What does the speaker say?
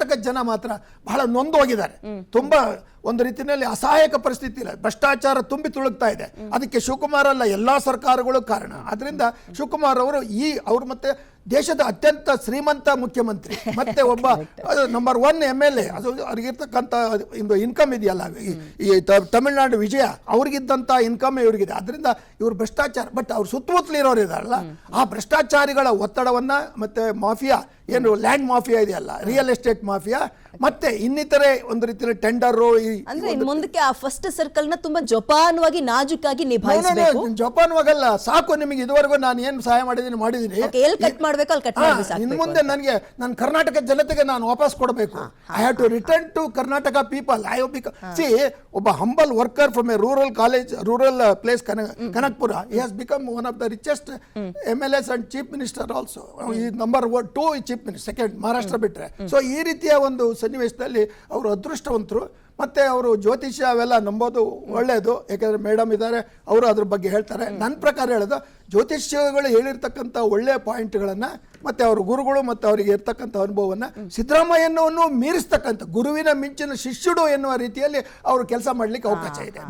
ಕರ್ನಾಟಕದ ಜನ ಮಾತ್ರ ಬಹಳ ನೊಂದು ಹೋಗಿದ್ದಾರೆ. ತುಂಬಾ ಒಂದು ರೀತಿಯಲ್ಲಿ ಅಸಹಾಯಕ ಪರಿಸ್ಥಿತಿ ಇಲ್ಲ, ಭ್ರಷ್ಟಾಚಾರ ತುಂಬಿ ತುಳುಕ್ತಾ ಇದೆ. ಅದಕ್ಕೆ ಶಿವಕುಮಾರ್ ಅಲ್ಲ, ಎಲ್ಲಾ ಸರ್ಕಾರಗಳು ಕಾರಣ. ಅದರಿಂದ ಶಿವಕುಮಾರ್ ಅವರು ಅವ್ರು ಮತ್ತೆ ದೇಶದ ಅತ್ಯಂತ ಶ್ರೀಮಂತ ಮುಖ್ಯಮಂತ್ರಿ, ಮತ್ತೆ ಒಬ್ಬ ನಂಬರ್ 1 MLA. ಅದು ಅವ್ರಿಗಿರ್ತಕ್ಕಂಥ ಇನ್ಕಮ್ ಇದೆಯಲ್ಲ, ಈ ತಮಿಳುನಾಡು ವಿಜಯ ಅವ್ರಿಗಿದ್ದಂಥ ಇನ್ಕಮ್ ಇವ್ರಿಗಿದೆ. ಅದರಿಂದ ಇವ್ರು ಭ್ರಷ್ಟಾಚಾರ, ಬಟ್ ಅವ್ರ ಸುತ್ತಮುತ್ತಲು ಇರೋರು ಇದಾರಲ್ಲ, ಆ ಭ್ರಷ್ಟಾಚಾರಿಗಳ ಒತ್ತಡವನ್ನ ಮತ್ತೆ ಮಾಫಿಯಾ ಏನು ಲ್ಯಾಂಡ್ ಮಾಫಿಯಾ ಇದೆಯಲ್ಲ, ರಿಯಲ್ ಎಸ್ಟೇಟ್ ಮಾಫಿಯಾ, ಮತ್ತೆ ಇನ್ನಿತರೆ ಒಂದು ರೀತಿಯ ಟೆಂಡರ್ ಅಂದ್ರೆ ಮುಂದಕ್ಕೆ ಆ ಫಸ್ಟ್ ಸರ್ಕಲ್ ನ ತುಂಬಾ ಜೋಪಾನವಾಗಿ ನಾಜುಕಾಗಿ ನಿಭಾಯಿಸಬೇಕು. ಜೋಪಾನವಾಗಲ್ಲ, ಸಾಕು ನಿಮಗೆ ಇದುವರೆಗೂ ನಾನು ಏನು ಸಹಾಯ ಮಾಡಿದ್ದೀನಿ ಎಲ್ಲಿ ಕಟ್ ಮಾಡಬೇಕು ಅಲ್ಲಿ ಕಟ್ ಮಾಡಬೇಕು. ಇನ್ನು ಮುಂದೆ ನನಗೆ ನನ್ನ ಕರ್ನಾಟಕ ಜನತೆಗೆ ನಾನು ವಾಪಸ್ ಕೊಡಬೇಕು. I have to return to Karnataka people. I see ಒಬ್ಬ humble worker from a rural place Kanakapura, he has become one of the richest MLAs and chief minister also. Number 2 chief minister, second Maharashtra ಬಿಟ್ಟರೆ. ಸೊ ಈ ರೀತಿಯ ಒಂದು ಸನ್ನಿವೇಶದಲ್ಲಿ ಅವರು ಅದೃಷ್ಟವಂತರು. ಮತ್ತೆ ಅವರು ಜ್ಯೋತಿಷ್ಯ ಅವೆಲ್ಲ ನಂಬೋದು ಒಳ್ಳೆಯದು, ಯಾಕಂದ್ರೆ ಮೇಡಮ್ ಇದ್ದಾರೆ, ಅವರು ಅದ್ರ ಬಗ್ಗೆ ಹೇಳ್ತಾರೆ. ನನ್ನ ಪ್ರಕಾರ ಹೇಳೋದು, ಜ್ಯೋತಿಷ್ಯಗಳು ಹೇಳಿರ್ತಕ್ಕಂಥ ಒಳ್ಳೆಯ ಪಾಯಿಂಟ್ಗಳನ್ನ ಮತ್ತೆ ಅವ್ರ ಗುರುಗಳು ಮತ್ತೆ ಅವರಿಗೆ ಇರ್ತಕ್ಕಂಥ ಅನುಭವವನ್ನ ಸಿದ್ದರಾಮಯ್ಯನವನ್ನು ಮೀರಿಸ್ತಕ್ಕಂಥ ಗುರುವಿನ ಮಿಂಚಿನ ಶಿಷ್ಯುಡು ಎನ್ನುವ ರೀತಿಯಲ್ಲಿ ಅವರು ಕೆಲಸ ಮಾಡ್ಲಿಕ್ಕೆ ಅವಕಾಶ ಇದೆ.